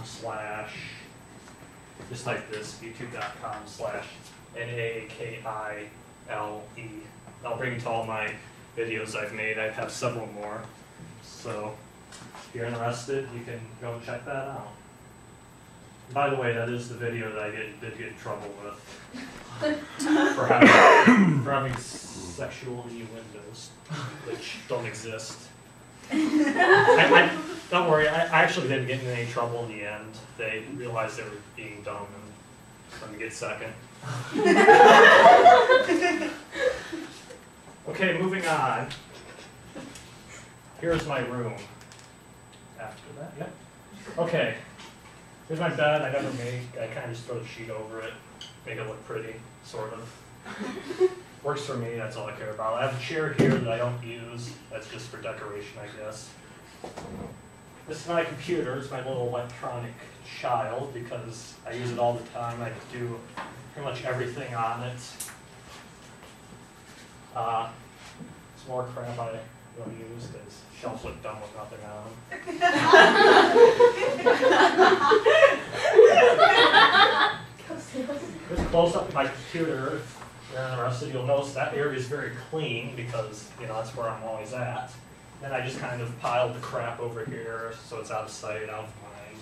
slash, just type this, youtube.com/NAKILE. That'll bring you to all my videos I've made. I have several more. So if you're interested, you can go and check that out. By the way, that is the video that I did get in trouble with for having sexual innuendos, which don't exist. Don't worry, I actually didn't get in any trouble in the end. They realized they were being dumb and let me get second. Okay, moving on. Here's my room. After that, yep. Okay, here's my bed. I never make. I kind of just throw the sheet over it, make it look pretty, sort of. Works for me, that's all I care about. I have a chair here that I don't use. That's just for decoration, I guess. This is my computer. It's my little electronic child because I use it all the time. I do pretty much everything on it. Some more crap I don't use because shelves look dumb with nothing on them. Just close up my computer. If you're interested, you'll notice that area is very clean because, you know, that's where I'm always at. Then I just kind of piled the crap over here so it's out of sight, out of mind.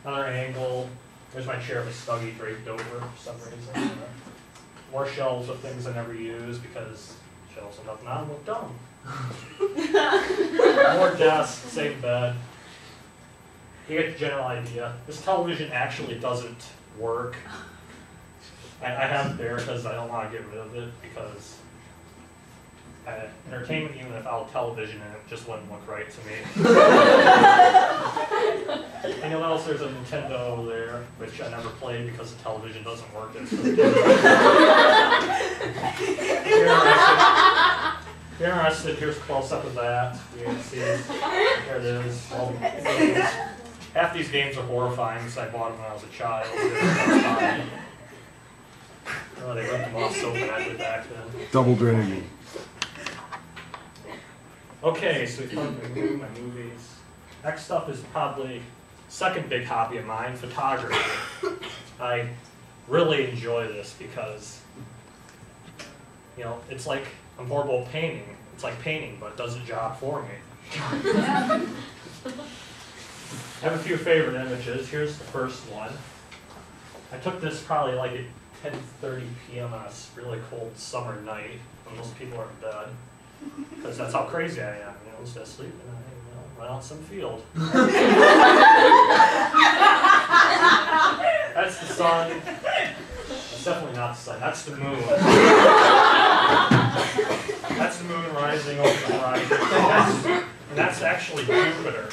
Another angle. There's my chair with Snuggie draped over for some reason. More shelves with things I never use because shelves with nothing on them look dumb. More desk, same bed. You get the general idea. This television actually doesn't work. I have it there because I don't want to get rid of it because entertainment unit without television and it just wouldn't look right to me. And you'll notice there's a Nintendo there, which I never played because the television doesn't work. If you're interested, here's a close-up of that. You can see, there it is. Well, half these games are horrifying because I bought them when I was a child. Oh, they ripped them off so badly back then. Double Dragon. Okay, so we covered my movies. Next up is probably second big hobby of mine, photography. I really enjoy this because, you know, it's like I'm horrible at painting. It's like painting, but it does the job for me. I have a few favorite images. Here's the first one. I took this probably like at 10:30 p.m. on a really cold summer night when most people are in bed. Because that's how crazy I am, you know, instead of sleeping, I run out some field. That's the sun. That's definitely not the sun, that's the moon. That's the moon rising over the horizon. And that's actually Jupiter.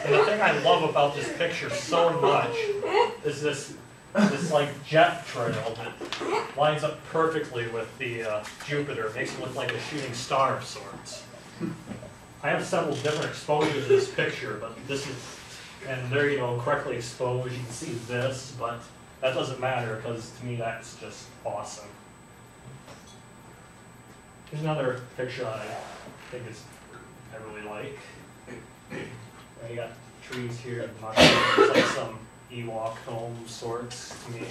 And the thing I love about this picture so much is this like jet trail that lines up perfectly with the Jupiter. It makes it look like a shooting star of sorts. I have several different exposures of this picture, but this is, and they're, you know, correctly exposed. You can see this, but that doesn't matter because to me that's just awesome. Here's another picture I think I really like. You got trees here and mushrooms. It's like some Ewok home sorts to me.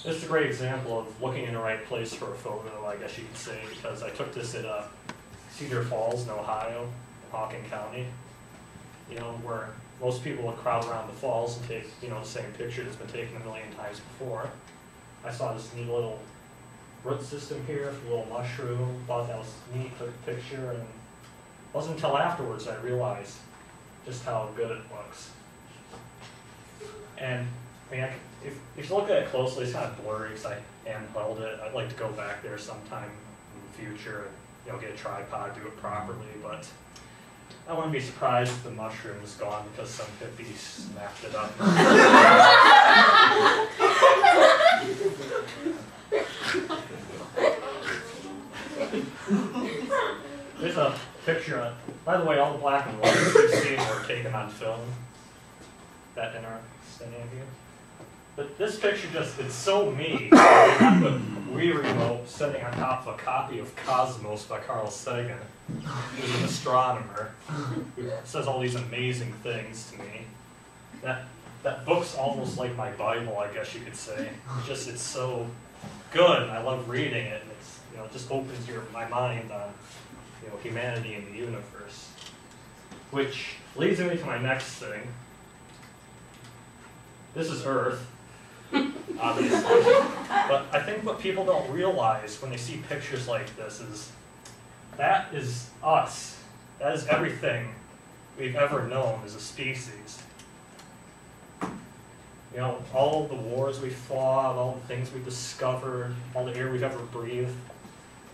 This is a great example of looking in the right place for a photo, I guess you could say, because I took this at Cedar Falls in Ohio, in Hawken County. You know, where most people would crowd around the falls and take, you know, the same picture that's been taken a million times before. I saw this neat little root system here, a little mushroom, thought that was neat, took a picture, and it wasn't until afterwards I realized just how good it looks. And I mean, if you look at it closely, it's kind of blurry because I handheld it. I'd like to go back there sometime in the future and, you know, get a tripod, do it properly, but I wouldn't be surprised if the mushroom is gone because some hippie snapped it up. There's a picture. By the way, all the black and whites you've seen were taken on film. That interesting any of you? But this picture it's so me. I have the Wii remote sitting on top of a copy of Cosmos by Carl Sagan, who's an astronomer, who says all these amazing things to me. That book's almost like my Bible, I guess you could say. It's so good, and I love reading it, and it just opens my mind on humanity and the universe. Which leads me to my next thing. This is Earth, obviously. But I think what people don't realize when they see pictures like this is that is us. That is everything we've ever known as a species. All the wars we fought, all the things we discovered, all the air we've ever breathed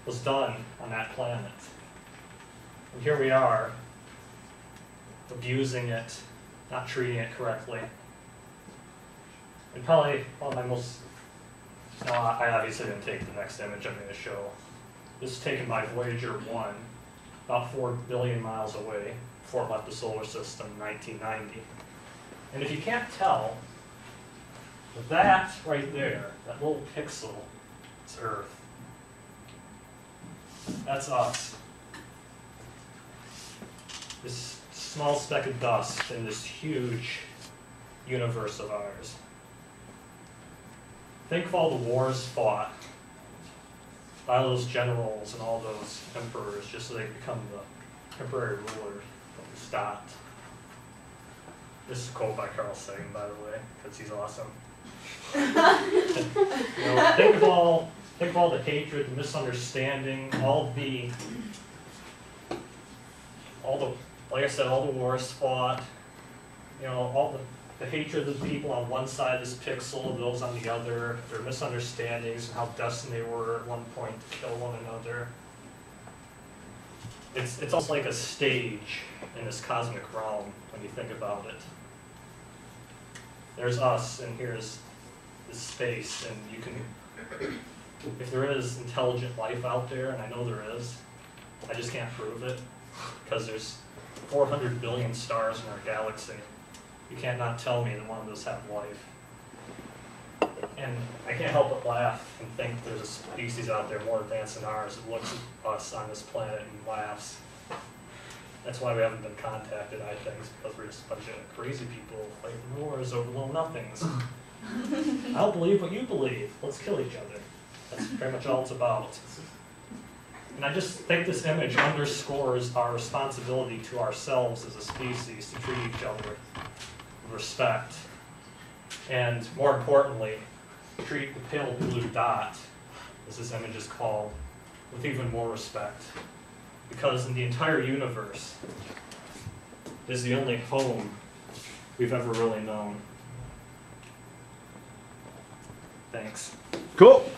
was done on that planet. And here we are, abusing it, not treating it correctly. And probably one of my most, no, I obviously didn't take the next image I'm going to show. This is taken by Voyager 1, about 4 billion miles away, before it left the solar system in 1990. And if you can't tell, that right there, that little pixel, is Earth. That's us. This small speck of dust in this huge universe of ours. Think of all the wars fought by those generals and all those emperors just so they become the temporary rulers of the state. This is a quote by Carl Sagan, by the way, because he's awesome. Think of all the hatred, the misunderstanding, all the like I said, all the wars fought. All the hatred of the people on one side of this pixel, those on the other, their misunderstandings, and how destined they were at one point to kill one another. It's almost like a stage in this cosmic realm when you think about it. There's us, and here's this space, and you can, if there is intelligent life out there, and I know there is, I just can't prove it, because there's 400 billion stars in our galaxy. You can't not tell me that one of those have life. And I can't help but laugh and think there's a species out there more advanced than ours that looks at us on this planet and laughs. That's why we haven't been contacted, I think, because we're just a bunch of crazy people fighting wars over little nothings. I don't believe what you believe. Let's kill each other. That's pretty much all it's about. And I just think this image underscores our responsibility to ourselves as a species to treat each other with respect. And more importantly, treat the pale blue dot, as this image is called, with even more respect. Because in the entire universe, it is the only home we've ever really known. Thanks. Cool.